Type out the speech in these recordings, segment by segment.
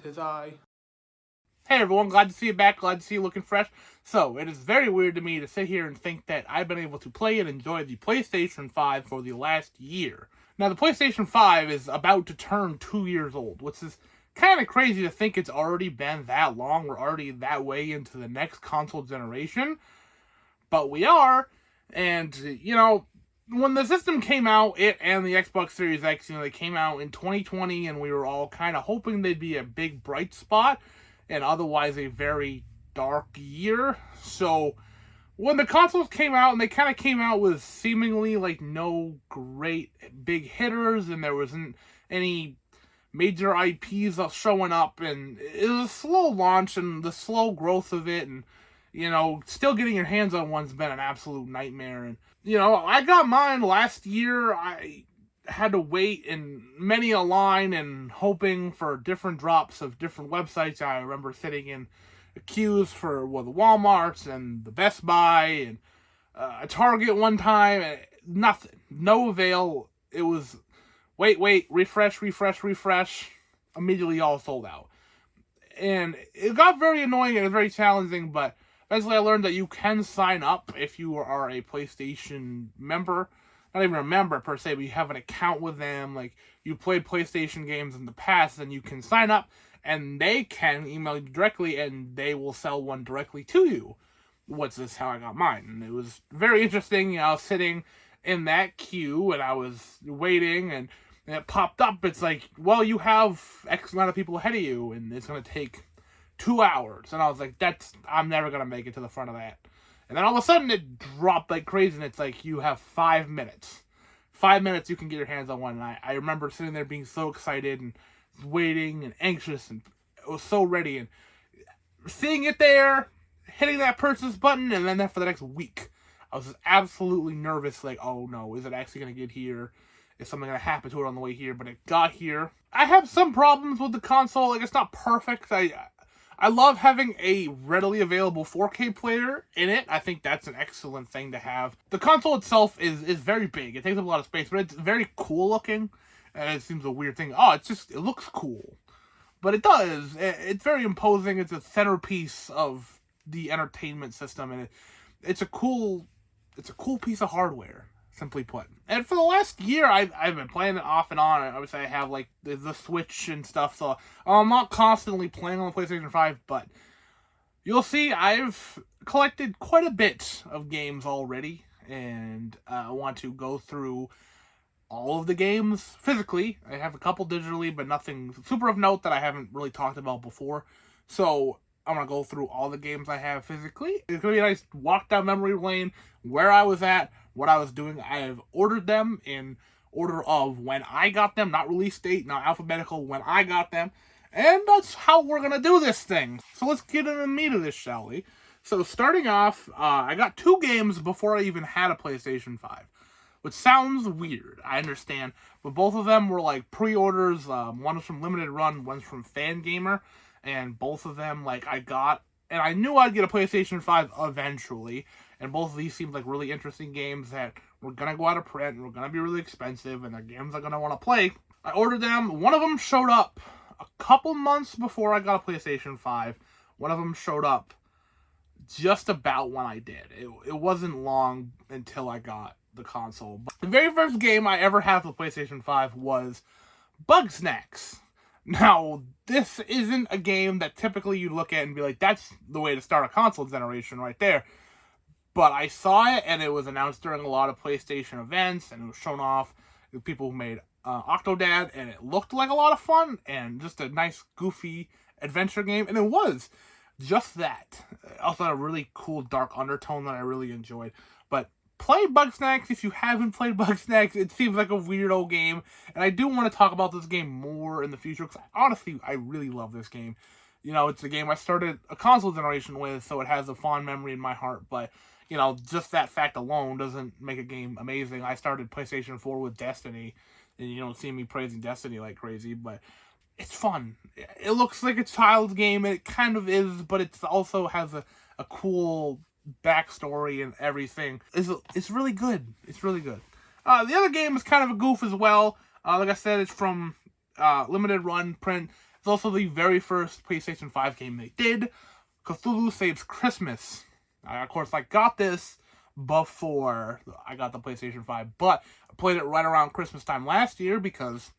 'Tis I. Hey everyone, glad to see you back, glad to see you looking fresh. So, it is very weird to me to sit here and think that I've been able to play and enjoy the PlayStation 5 for the last year. Now, the PlayStation 5 is about to turn 2 years old, which is kind of crazy to think it's already been that long. We're already that way into the next console generation. But we are, and, when the system came out, it and the Xbox Series X, they came out in 2020, and we were all kind of hoping they'd be a big bright spot, and otherwise a very dark year. So when the consoles came out, and they kind of came out with seemingly no great big hitters, and there wasn't any major IPs showing up, and it was a slow launch, and the slow growth of it, and still getting your hands on one's been an absolute nightmare. And I got mine last year. I had to wait in many a line and hoping for different drops of different websites. I remember sitting in queues for the Walmarts and the Best Buy and a Target one time. And nothing. No avail. It was wait, refresh. Immediately all sold out. And it got very annoying and very challenging, but eventually I learned that you can sign up if you are a PlayStation member. Not even a member per se, but you have an account with them. Like, you played PlayStation games in the past, and you can sign up, and they can email you directly, and they will sell one directly to you. Which is how I got mine. And it was very interesting. I was sitting in that queue, and I was waiting, and it popped up. It's like, well, you have X amount of people ahead of you, and it's going to take 2 hours. And I was like, I'm never going to make it to the front of that. And then all of a sudden it dropped like crazy, and it's like, you have 5 minutes. 5 minutes you can get your hands on one. And I remember sitting there being so excited and waiting and anxious, and I was so ready. And seeing it there, hitting that purchase button, and then for the next week, I was just absolutely nervous. Like, oh no, is it actually going to get here? Is something going to happen to it on the way here? But it got here. I have some problems with the console. It's not perfect. I love having a readily available 4K player in it. I think that's an excellent thing to have. The console itself is very big. It takes up a lot of space, but it's very cool looking. And it seems a weird thing. Oh, it looks cool. But it does. It's very imposing. It's a centerpiece of the entertainment system, and it's a cool piece of hardware, simply put. And for the last year, I've been playing it off and on. Obviously, I have the Switch and stuff, so I'm not constantly playing on the PlayStation 5, but you'll see I've collected quite a bit of games already, and I want to go through all of the games physically. I have a couple digitally, but nothing super of note that I haven't really talked about before. So I'm going to go through all the games I have physically. It's going to be a nice walk down memory lane, where I was at, what I was doing. I have ordered them in order of when I got them, not release date, not alphabetical, when I got them. And that's how we're going to do this thing. So let's get into the meat of this, shall we? So starting off, I got 2 games before I even had a PlayStation 5. Which sounds weird, I understand. But both of them were pre-orders. One was from Limited Run, one's from Fangamer. And both of them, I got, and I knew I'd get a PlayStation 5 eventually, and both of these seemed like really interesting games that were going to go out of print, and were going to be really expensive, and they're games I'm going to want to play. I ordered them. One of them showed up a couple months before I got a PlayStation 5. One of them showed up just about when I did. It wasn't long until I got the console. But the very first game I ever had for the PlayStation 5 was Bugsnax. Now, this isn't a game that typically you look at and be like, that's the way to start a console generation right there. But I saw it, and it was announced during a lot of PlayStation events, and it was shown off to people who made Octodad, and it looked like a lot of fun, and just a nice, goofy adventure game, and it was just that. It also had a really cool dark undertone that I really enjoyed. But play Bugsnax if you haven't played Bugsnax. It seems like a weird old game, and I do want to talk about this game more in the future, because honestly, I really love this game. It's a game I started a console generation with, so it has a fond memory in my heart, but, just that fact alone doesn't make a game amazing. I started PlayStation 4 with Destiny, and you don't see me praising Destiny like crazy, but it's fun. It looks like a child's game, and it kind of is, but it also has a cool backstory and everything. It's really good. It's really good. The other game is kind of a goof as well. Like I said, it's from Limited Run print. It's also the very first PlayStation 5 game they did, Cthulhu Saves Christmas. Of course, I got this before I got the PlayStation 5, but I played it right around Christmas time last year because,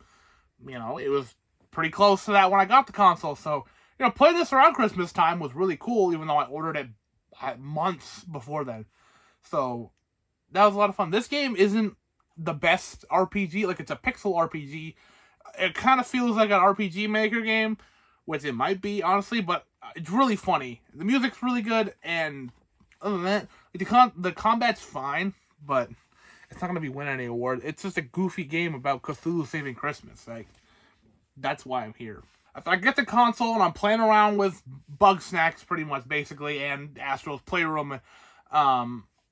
it was pretty close to that when I got the console. So, playing this around Christmas time was really cool, even though I ordered it months before then. So, that was a lot of fun. This game isn't the best RPG. Like, it's a pixel RPG. It kind of feels like an RPG Maker game, which it might be, honestly, but it's really funny. The music's really good, and other than that, the combat's fine, but it's not going to be winning any award. It's just a goofy game about Cthulhu saving Christmas. Like, that's why I'm here. If I get the console and I'm playing around with Bug Snacks, pretty much, basically, and Astro's Playroom,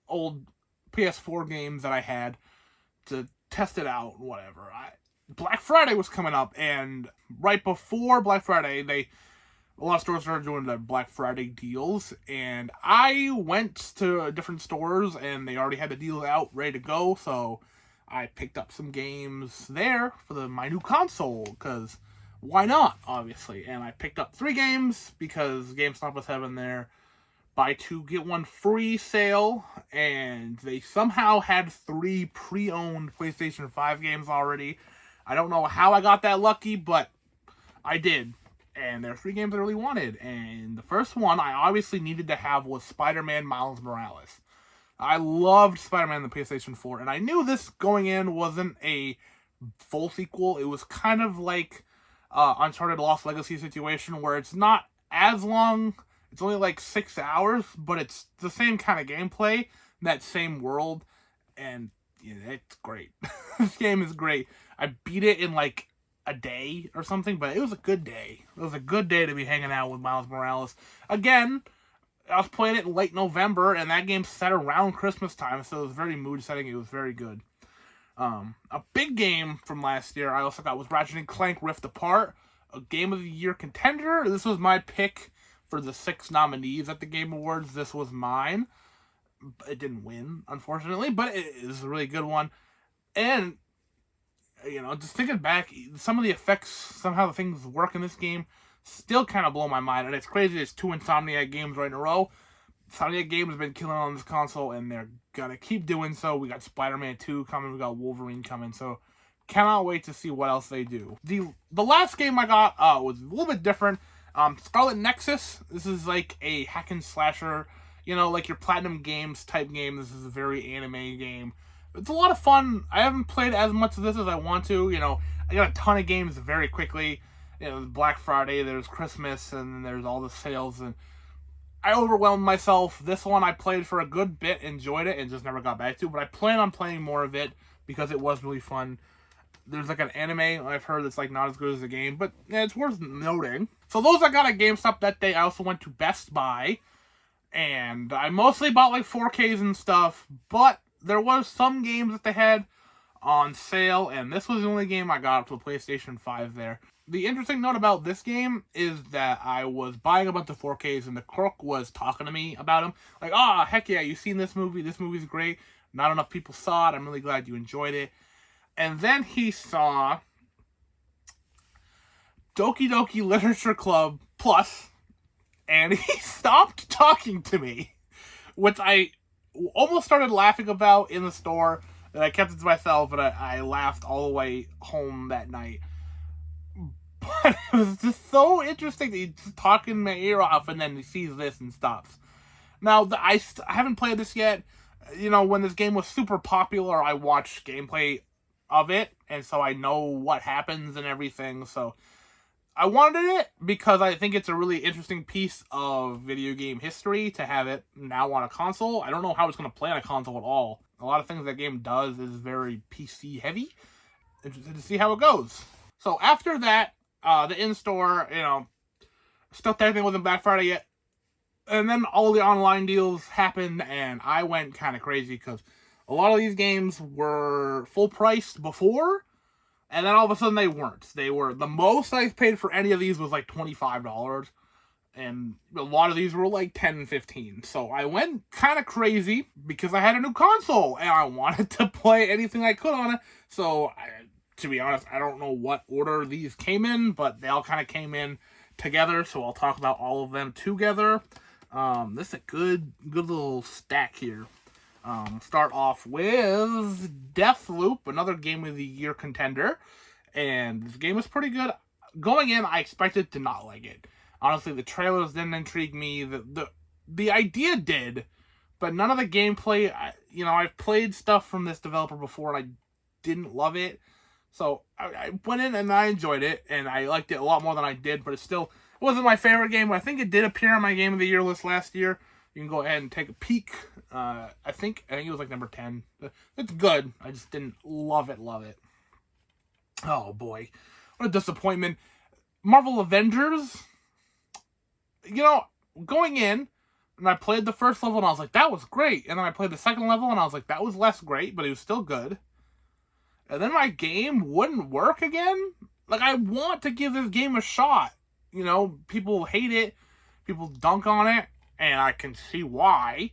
old PS4 games that I had to test it out, whatever. Black Friday was coming up, and right before Black Friday, a lot of stores started doing the Black Friday deals, and I went to different stores, and they already had the deals out, ready to go, so I picked up some games there for my new console, because why not, obviously, and I picked up 3 games, because GameStop was having their buy 2, get 1 free sale, and they somehow had 3 pre-owned PlayStation 5 games already. I don't know how I got that lucky, but I did. And there are 3 games I really wanted. And the first one I obviously needed to have was Spider-Man Miles Morales. I loved Spider-Man on the PlayStation 4. And I knew this going in wasn't a full sequel. It was kind of like Uncharted Lost Legacy situation where it's not as long. It's only like 6 hours. But it's the same kind of gameplay. That same world. And it's great. This game is great. I beat it in like a day or something, but it was a good day. It was a good day to be hanging out with Miles Morales. Again, I was playing it in late November, and that game set around Christmas time, so it was very mood setting. It was very good. A big game from last year I also got was Ratchet & Clank Rift Apart, a Game of the Year contender. This was my pick for the 6 nominees at the Game Awards. This was mine. It didn't win, unfortunately, but it is a really good one. And just thinking back, some of the effects, somehow the things work in this game, still kind of blow my mind. And it's crazy, there's 2 Insomniac games right in a row. Insomniac games have been killing on this console, and they're gonna keep doing so. We got Spider-Man 2 coming, we got Wolverine coming, so cannot wait to see what else they do. The last game I got was a little bit different. Scarlet Nexus. This is like a hack and slasher, like your Platinum Games type game. This is a very anime game. It's a lot of fun. I haven't played as much of this as I want to. I got a ton of games very quickly. Black Friday, there's Christmas, and then there's all the sales, and I overwhelmed myself. This one I played for a good bit, enjoyed it, and just never got back to. But I plan on playing more of it because it was really fun. There's like an anime I've heard that's like not as good as the game, but it's worth noting. So those I got at GameStop that day. I also went to Best Buy, and I mostly bought like 4Ks and stuff, but there was some games that they had on sale, and this was the only game I got to a PlayStation 5 there. The interesting note about this game is that I was buying a bunch of 4Ks, and the clerk was talking to me about them. Like, heck yeah, you've seen this movie. This movie's great. Not enough people saw it. I'm really glad you enjoyed it. And then he saw Doki Doki Literature Club Plus, and he stopped talking to me, which I almost started laughing about in the store, and I kept it to myself, but I laughed all the way home that night. But it was just so interesting that he's just talking my ear off, and then he sees this and stops. Now, I haven't played this yet. When this game was super popular, I watched gameplay of it, and so I know what happens and everything, so I wanted it because I think it's a really interesting piece of video game history to have it now on a console. I don't know how it's going to play on a console at all. A lot of things that game does is very PC heavy. Interested to see how it goes. So after that, the in-store, still technically wasn't Black Friday yet. And then all the online deals happened, and I went kind of crazy because a lot of these games were full priced before, and then all of a sudden they weren't. The most I paid for any of these was like $25, and a lot of these were like $10, $15. So I went kind of crazy because I had a new console, and I wanted to play anything I could on it. So I to be honest, I don't know what order these came in, but they all kind of came in together, so I'll talk about all of them together. This is a good little stack here. Start off with Deathloop, another Game of the Year contender, and this game is pretty good. Going in, I expected to not like it. Honestly, the trailers didn't intrigue me. The idea did, but none of the gameplay. I've played stuff from this developer before, and I didn't love it. So I went in and I enjoyed it, and I liked it a lot more than I did, but it wasn't my favorite game. I think it did appear on my Game of the Year list last year. You can go ahead and take a peek. I think it was like number 10. It's good. I just didn't love it. Oh boy. What a disappointment. Marvel Avengers. Going in, and I played the first level and I was like, that was great. And then I played the second level and I was like, that was less great, but it was still good. And then my game wouldn't work again. Like, I want to give this game a shot. People hate it. People dunk on it. And I can see why.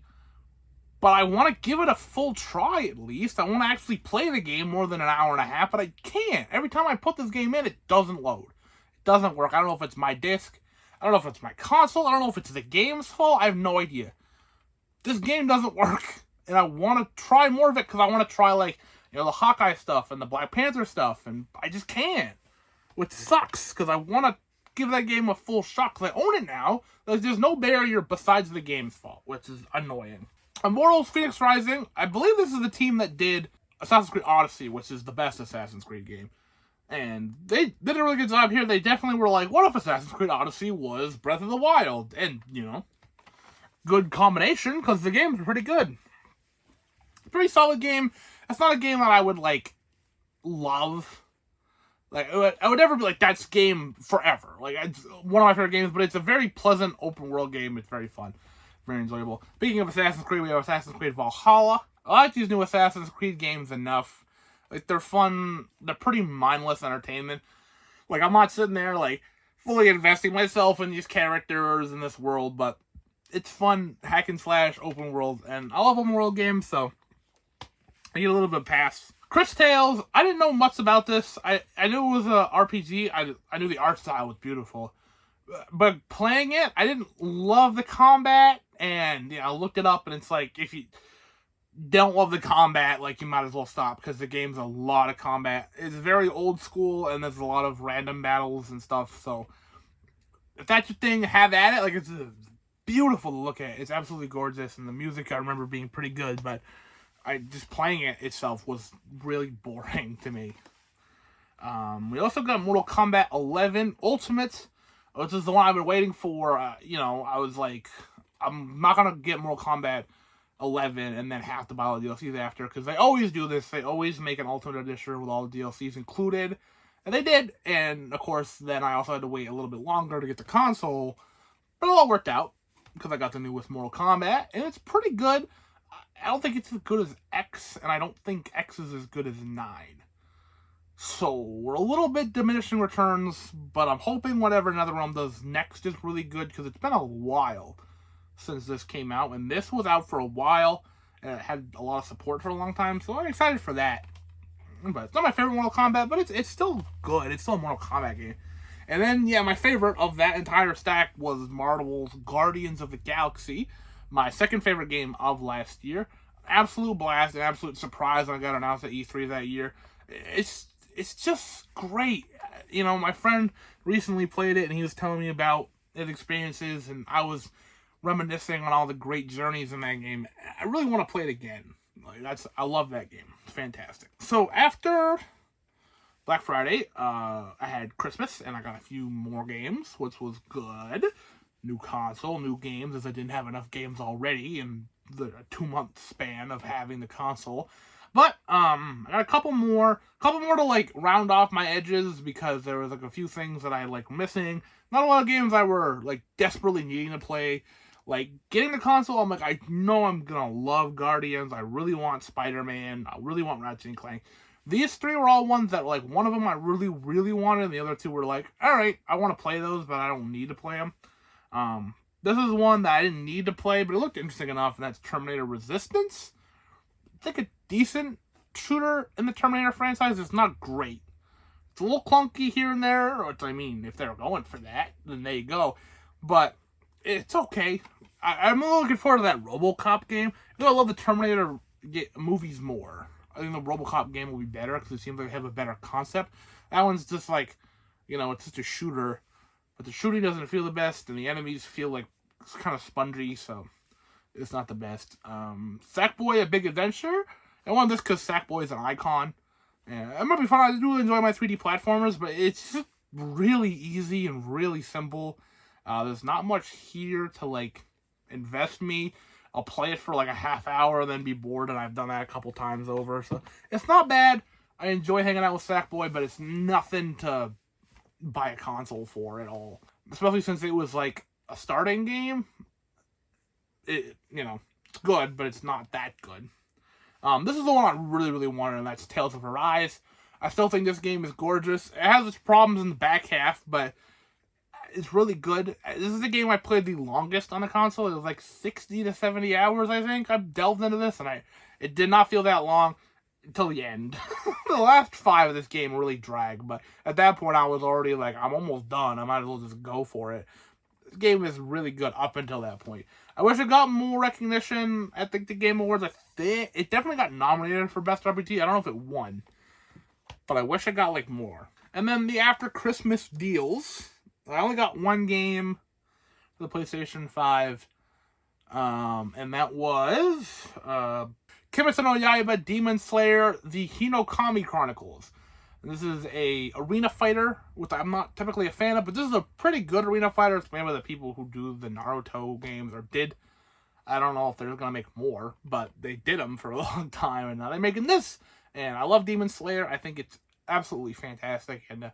But I want to give it a full try at least. I want to actually play the game more than an hour and a half. But I can't. Every time I put this game in, it doesn't load. It doesn't work. I don't know if it's my disc. I don't know if it's my console. I don't know if it's the game's fault. I have no idea. This game doesn't work. And I want to try more of it because I want to try, the Hawkeye stuff and the Black Panther stuff. And I just can't. Which sucks because I want to give that game a full shot because I own it now. There's no barrier besides the game's fault, which is annoying. Immortals Phoenix Rising. I believe this is the team that did Assassin's Creed Odyssey, which is the best Assassin's Creed game. And they did a really good job here. They definitely were like, what if Assassin's Creed Odyssey was Breath of the Wild? And, good combination, because the game's pretty good. Pretty solid game. It's not a game that I would, love. I would never be like, that's game forever. It's one of my favorite games, but it's a very pleasant open world game. It's very fun. Very enjoyable. Speaking of Assassin's Creed, we have Assassin's Creed Valhalla. I like these new Assassin's Creed games enough. They're fun. They're pretty mindless entertainment. I'm not sitting there, fully investing myself in these characters in this world, but it's fun, hack and slash, open world, and I love open world games, so I get a little bit of pass. Chris Tales, I didn't know much about this. I knew it was a RPG. I knew the art style was beautiful. But playing it, I didn't love the combat, and I looked it up, and it's like, if you don't love the combat, you might as well stop, because the game's a lot of combat. It's very old school, and there's a lot of random battles and stuff, so if that's your thing, have at it. It's beautiful to look at. It's absolutely gorgeous, and the music I remember being pretty good, but just playing it itself was really boring to me. We also got Mortal Kombat 11 Ultimate, which is the one I've been waiting for. I was like, I'm not going to get Mortal Kombat 11 and then have to buy all the DLCs after, because they always do this. They always make an Ultimate Edition with all the DLCs included, and they did. And, of course, then I also had to wait a little bit longer to get the console, but it all worked out, because I got the newest Mortal Kombat, and it's pretty good. I don't think it's as good as X, and I don't think X is as good as 9. So, we're a little bit diminishing returns, but I'm hoping whatever NetherRealm does next is really good, because it's been a while since this came out, and this was out for a while, and it had a lot of support for a long time, so I'm excited for that. But it's not my favorite Mortal Kombat, but it's still good. It's still a Mortal Kombat game. And then, my favorite of that entire stack was Marvel's Guardians of the Galaxy, my second favorite game of last year. Absolute blast, an absolute surprise when I got announced at E3 that year. It's just great. My friend recently played it, and he was telling me about his experiences, and I was reminiscing on all the great journeys in that game. I really want to play it again. I love that game. It's fantastic. So after Black Friday, I had Christmas, and I got a few more games, which was good. New console, new games, as I didn't have enough games already in the 2-month span of having the console. But I got a couple more to round off my edges, because there was a few things that I missing. Not a lot of games I were desperately needing to play. Getting the console, I'm I know I'm gonna love Guardians. I really want Spider-Man. I really want Ratchet and Clank. These 3 were all ones that one of them I really, really wanted, and the other 2 were alright, I want to play those, but I don't need to play them. This is one that I didn't need to play, but it looked interesting enough, and that's Terminator Resistance. It's a decent shooter in the Terminator franchise. It's not great. It's a little clunky here and there, which, I mean, if they're going for that, then there you go. But it's okay. I'm really looking forward to that RoboCop game. I love the Terminator movies more. I think the RoboCop game will be better because it seems like they have a better concept. That one's just like, it's just a shooter, but the shooting doesn't feel the best, and the enemies feel like it's kind of spongy, so it's not the best. Sackboy: A Big Adventure. I want this because Sackboy is an icon. Yeah, it might be fun. I do enjoy my 3D platformers, but it's just really easy and really simple. There's not much here to, like, invest me. I'll play it for, like, a half hour and then be bored, and I've done that a couple times over. So, it's not bad. I enjoy hanging out with Sackboy, but it's nothing to buy a console for at all. Especially since it was, like, a starting game. It's good, but it's not that good. This is the one I really, really wanted, and that's Tales of Arise. I still think this game is gorgeous. It has its problems in the back half, but it's really good. This is the game I played the longest on the console. It was like 60 to 70 hours, I think. I've delved into this, and it did not feel that long until the end. The last 5 of this game really dragged, but at that point I was already like, I'm almost done. I might as well just go for it. This game is really good up until that point. I wish it got more recognition at the Game Awards. I think it definitely got nominated for Best RPG. I don't know if it won, but I wish it got, like, more. And then the after Christmas deals. I only got one game for the PlayStation 5, and that was Kimetsu no Yaiba Demon Slayer: The Hinokami Chronicles. And this is a arena fighter, which I'm not typically a fan of, but this is a pretty good arena fighter. It's made by the people who do the Naruto games, or did. I don't know if they're going to make more, but they did them for a long time, and now they're making this. And I love Demon Slayer. I think it's absolutely fantastic, and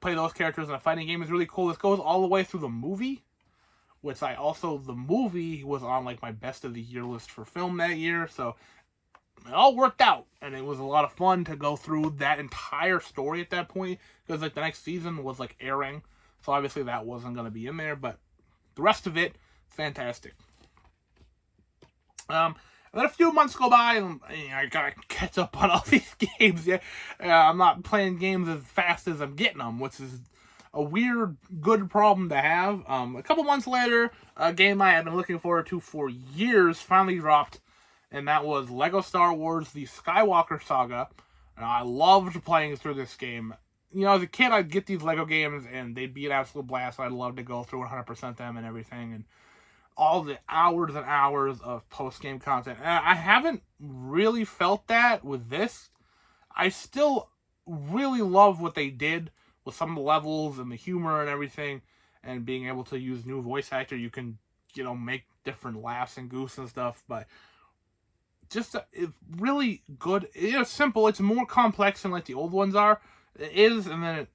play those characters in a fighting game is really cool. This goes all the way through the movie, which the movie was on, like, my best of the year list for film that year, so it all worked out, and it was a lot of fun to go through that entire story at that point, because, like, the next season was, like, airing, so obviously that wasn't going to be in there, but the rest of it, fantastic. And then a few months go by, and I gotta catch up on all these games. I'm not playing games as fast as I'm getting them, which is a weird, good problem to have. A couple months later, a game I had been looking forward to for years finally dropped, and that was Lego Star Wars: The Skywalker Saga. And I loved playing through this game. As a kid, I'd get these Lego games, and they'd be an absolute blast. I'd love to go through 100% them and everything, and all the hours and hours of post-game content. And I haven't really felt that with this. I still really love what they did with some of the levels and the humor and everything, and being able to use new voice actor. You can, make different laughs and goofs and stuff, but just it's really good. It's simple. It's more complex than, like, the old ones are. It is, and then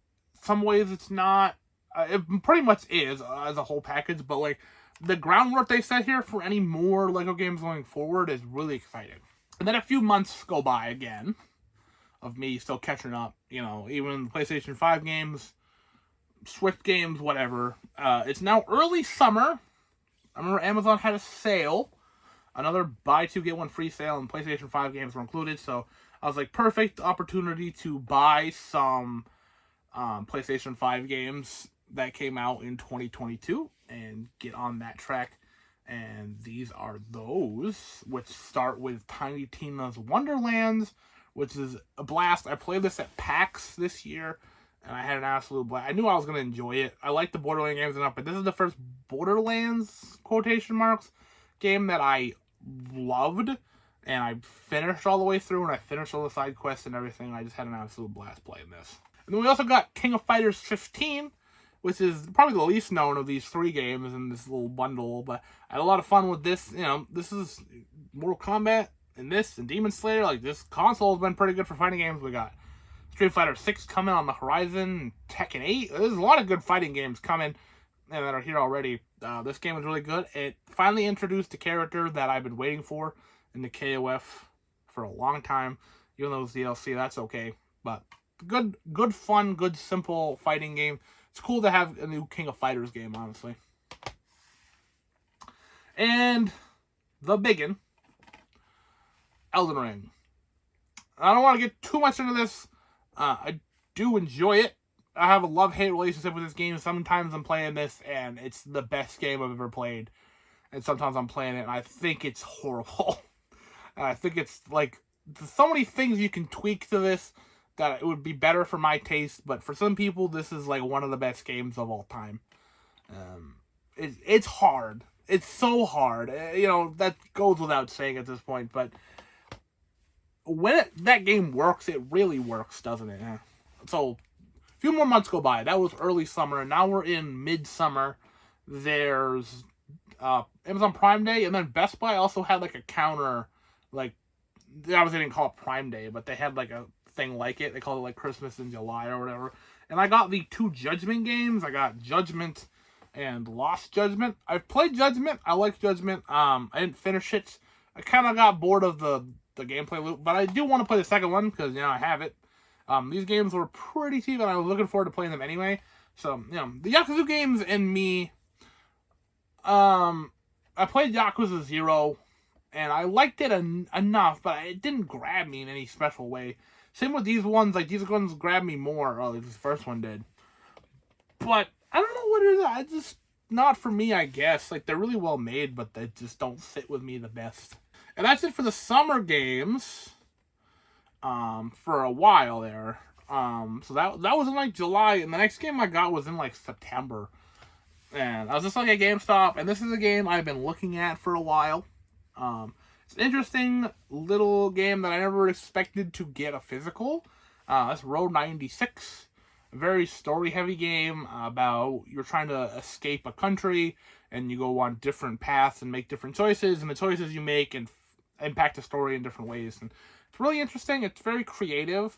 some ways it's not. It pretty much is as a whole package, but, like, the groundwork they set here for any more Lego games going forward is really exciting. And then a few months go by again of me still catching up, even PlayStation 5 games, Switch games, whatever. It's now early summer. I remember Amazon had a sale, another buy 2 get 1 free sale, and PlayStation 5 games were included, so I was like, perfect opportunity to buy some PlayStation 5 games that came out in 2022 and get on that track. And these are those, which start with Tiny Tina's Wonderlands, which is a blast. I played this at PAX this year, and I had an absolute blast. I knew I was going to enjoy it. I like the Borderlands games enough, but this is the first Borderlands, quotation marks, game that I loved, and I finished all the way through, and I finished all the side quests and everything. I just had an absolute blast playing this. And then we also got King of Fighters 15, which is probably the least known of these 3 games in this little bundle, but I had a lot of fun with this. This is Mortal Kombat, and this, and Demon Slayer. Like, this console has been pretty good for fighting games. We got Street Fighter 6 coming on the horizon, Tekken 8. There's a lot of good fighting games coming and that are here already. This game was really good. It finally introduced a character that I've been waiting for in the KOF for a long time. Even though it's DLC, that's okay. But good fun, good simple fighting game. It's cool to have a new King of Fighters game, honestly. And the biggin, Elden Ring. I don't want to get too much into this. I do enjoy it. I have a love-hate relationship with this game. Sometimes I'm playing this, and it's the best game I've ever played. And sometimes I'm playing it, and I think it's horrible. I think it's, like, so many things you can tweak to this that it would be better for my taste. But for some people, this is, like, one of the best games of all time. It's hard. It's so hard. That goes without saying at this point. But when that game works, it really works, doesn't it? So, a few more months go by. That was early summer, and now we're in midsummer. There's Amazon Prime Day, and then Best Buy also had, like, a counter, like, obviously they didn't call it Prime Day, but they had, like, a thing like it. They called it, like, Christmas in July or whatever. And I got the 2 Judgment games. I got Judgment and Lost Judgment. I've played Judgment. I like Judgment. I didn't finish it. I kind of got bored of the gameplay loop, but I do want to play the second one because, I have it. These games were pretty cheap, and I was looking forward to playing them anyway. So, the Yakuza games and me, I played Yakuza 0, and I liked it enough, but it didn't grab me in any special way. Same with these ones. Like, these ones grabbed me more. Oh, this first one did. But I don't know what it is. It's just not for me, I guess. Like, they're really well made, but they just don't sit with me the best. And that's it for the summer games. For a while there. So that was in, like, July, and the next game I got was in, like, September. And I was just, like, at GameStop, and this is a game I've been looking at for a while. It's an interesting little game that I never expected to get a physical. That's Road 96. A very story-heavy game about you're trying to escape a country, and you go on different paths and make different choices, and the choices you make and impact the story in different ways. And it's really interesting. It's very creative.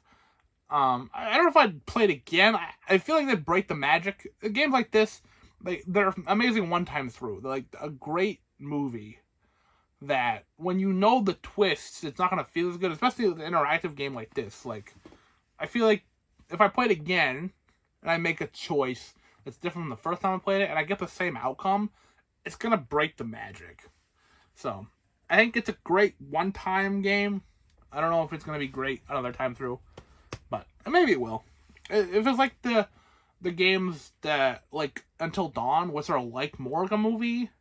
I don't know if I'd play it again. I feel like they'd break the magic. Games like this, they're amazing one time through. They're like a great movie that when you know the twists, it's not going to feel as good, especially with an interactive game like this. Like, I feel like if I play it again and I make a choice that's different from the first time I played it and I get the same outcome, it's going to break the magic. So, I think it's a great one-time game. I don't know if it's going to be great another time through, but maybe it will. If it's like the games that, like, Until Dawn, which are like more like a movie,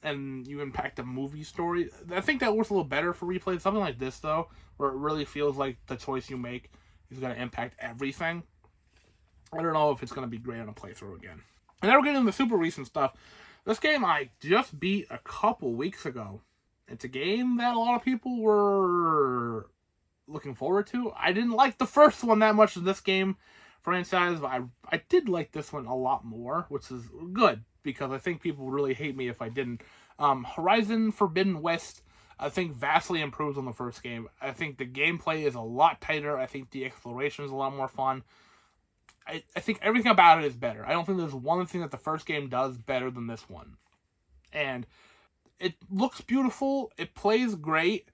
and you impact a movie story, I think that works a little better for replay. Something like this, though, where it really feels like the choice you make is going to impact everything. I don't know if it's going to be great on a playthrough again. And now we're getting into the super recent stuff. This game I just beat a couple weeks ago. It's a game that a lot of people were looking forward to. I didn't like the first one that much in this game franchise, but I did like this one a lot more, which is good, because I think people would really hate me if I didn't. Horizon Forbidden West, I think, vastly improves on the first game. I think the gameplay is a lot tighter. I think the exploration is a lot more fun. I think everything about it is better. I don't think there's one thing that the first game does better than this one. And it looks beautiful. It plays great.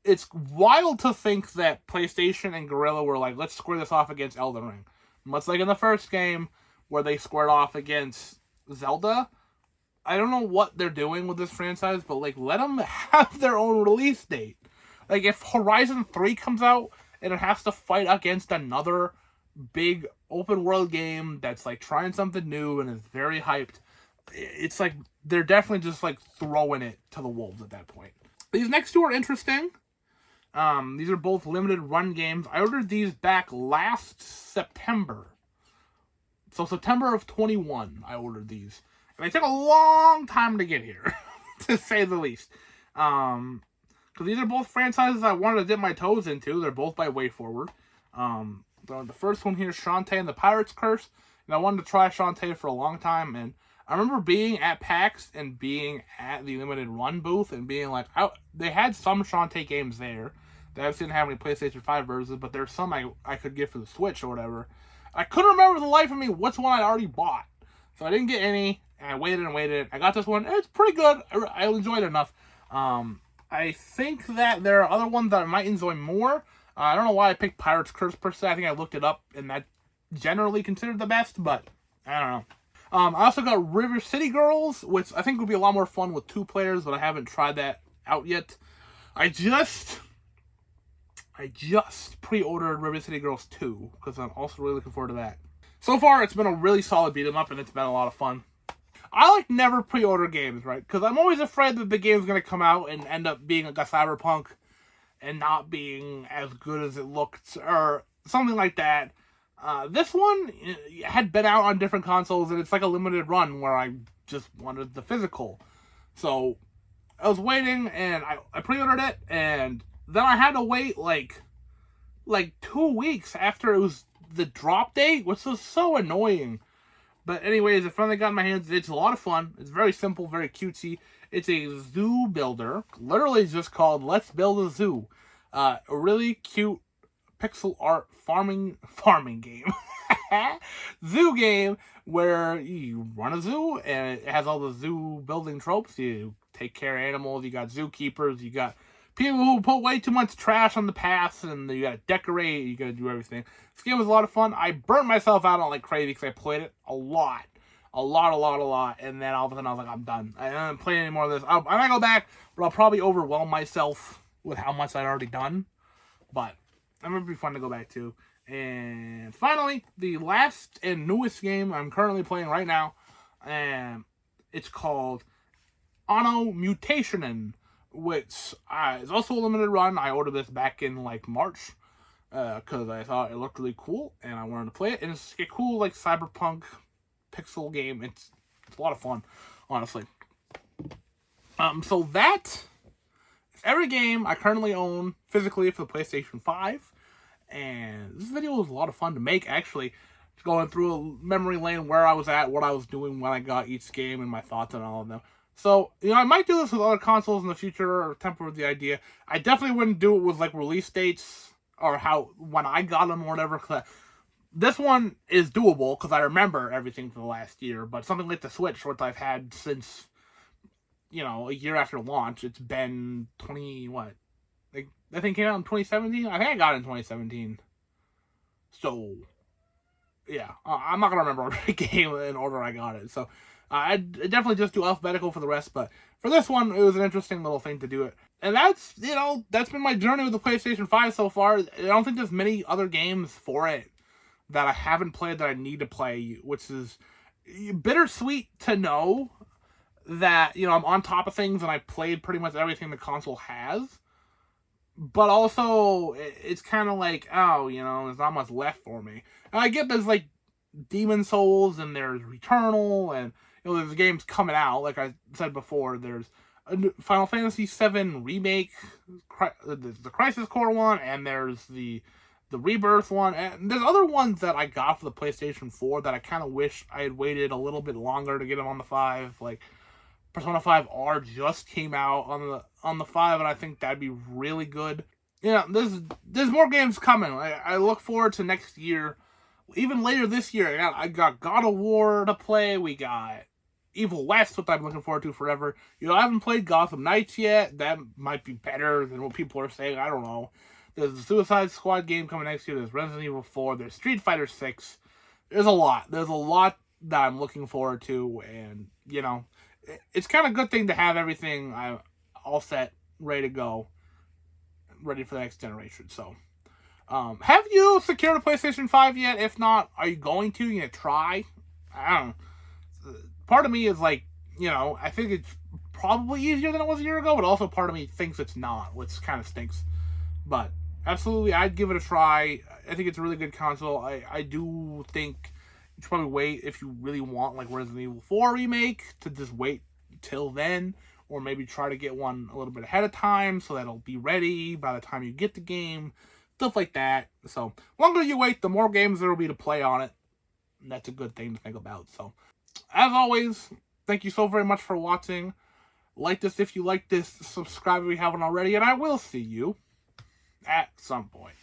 It's wild to think that PlayStation and Guerrilla were like, let's square this off against Elden Ring. Much like in the first game, where they squared off against Zelda. I don't know what they're doing with this franchise, but, like, let them have their own release date. Like, if Horizon 3 comes out and it has to fight against another big open world game that's, like, trying something new and is very hyped, it's like they're definitely just, like, throwing it to the wolves at that point. These next two are interesting. These are both limited run games. I ordered these back last September. So September of 21, I ordered these. And they took a long time to get here, to say the least. Because these are both franchises I wanted to dip my toes into. They're both by WayForward. The first one here is Shantae and the Pirate's Curse. And I wanted to try Shantae for a long time. And I remember being at PAX and being at the limited run booth and being like, they had some Shantae games there. They obviously didn't have any PlayStation 5 versions, but there's some I could get for the Switch or whatever. I couldn't remember the life of me which one I already bought. So I didn't get any, and I waited and waited. I got this one, and it's pretty good. I enjoyed it enough. I think that there are other ones that I might enjoy more. I don't know why I picked Pirate's Curse per se. I think I looked it up, and that's generally considered the best, but I don't know. I also got River City Girls, which I think would be a lot more fun with 2 players, but I haven't tried that out yet. I I just pre-ordered River City Girls 2 because I'm also really looking forward to that. So far, it's been a really solid beat 'em up, and it's been a lot of fun. I never pre-order games, right? Because I'm always afraid that the game's going to come out and end up being like a Cyberpunk and not being as good as it looked, or something like that. This one had been out on different consoles, and it's like a limited run where I just wanted the physical. So I was waiting, and I pre-ordered it, and then I had to wait like 2 weeks after it was the drop date, which was so annoying. But anyways, I finally got in my hands. It's a lot of fun. It's very simple, very cutesy. It's a zoo builder. Literally just called Let's Build a Zoo. A really cute pixel art farming game. Zoo game where you run a zoo, and it has all the zoo building tropes. You take care of animals. You got zookeepers. You got people who put way too much trash on the paths, and you gotta decorate, you gotta do everything. This game was a lot of fun. I burnt myself out on like crazy because I played it a lot. And then all of a sudden I was like, I'm done. I don't play any more of this. I might go back, but I'll probably overwhelm myself with how much I'd already done. But it would be fun to go back to. And finally, the last and newest game I'm currently playing right now, and it's called Anno Mutationen, which is also a limited run. I ordered this back in like March because I thought it looked really cool and I wanted to play it. And it's a cool like cyberpunk pixel game. It's a lot of fun, honestly. So that is every game I currently own physically for the PlayStation 5. And this video was a lot of fun to make, actually. Going through a memory lane where I was at, what I was doing when I got each game, and my thoughts on all of them. So, I might do this with other consoles in the future, or temper with the idea. I definitely wouldn't do it with, like, release dates, or when I got them, or whatever. Cause this one is doable, because I remember everything for the last year, but something like the Switch, which I've had since, a year after launch, it's been that thing came out in 2017? I think I got it in 2017. So, yeah, I'm not going to remember every game in order I got it, so I definitely just do alphabetical for the rest, but for this one, it was an interesting little thing to do it. And that's been my journey with the PlayStation 5 so far. I don't think there's many other games for it that I haven't played that I need to play, which is bittersweet to know that, I'm on top of things and I played pretty much everything the console has. But also, it's kind of like, there's not much left for me. And I get there's, like, Demon Souls, and there's Returnal, and, there's games coming out. Like I said before, there's a Final Fantasy VII Remake, the Crisis Core one, and there's the Rebirth one. And there's other ones that I got for the PlayStation 4 that I kind of wish I had waited a little bit longer to get them on the 5. Like, Persona 5R just came out on the 5, and I think that'd be really good. There's more games coming. I look forward to next year. Even later this year, I got God of War to play. We got Evil West, which I'm looking forward to forever. I haven't played Gotham Knights yet. That might be better than what people are saying. I don't know. There's the Suicide Squad game coming next year. There's Resident Evil 4. There's Street Fighter 6. There's a lot. There's a lot that I'm looking forward to, and, it's kind of a good thing to have everything all set, ready to go, ready for the next generation. So, have you secured a PlayStation 5 yet? If not, are you going to? You gonna try? I don't know. Part of me is like, I think it's probably easier than it was a year ago, but also part of me thinks it's not, which kind of stinks. But absolutely, I'd give it a try. I think it's a really good console. I do think you should probably wait if you really want, like, Resident Evil 4 remake, to just wait till then, or maybe try to get one a little bit ahead of time so that it'll be ready by the time you get the game, stuff like that. So, the longer you wait, the more games there will be to play on it, and that's a good thing to think about. So, as always, thank you so very much for watching. Like this if you like this, subscribe if you haven't already, and I will see you at some point.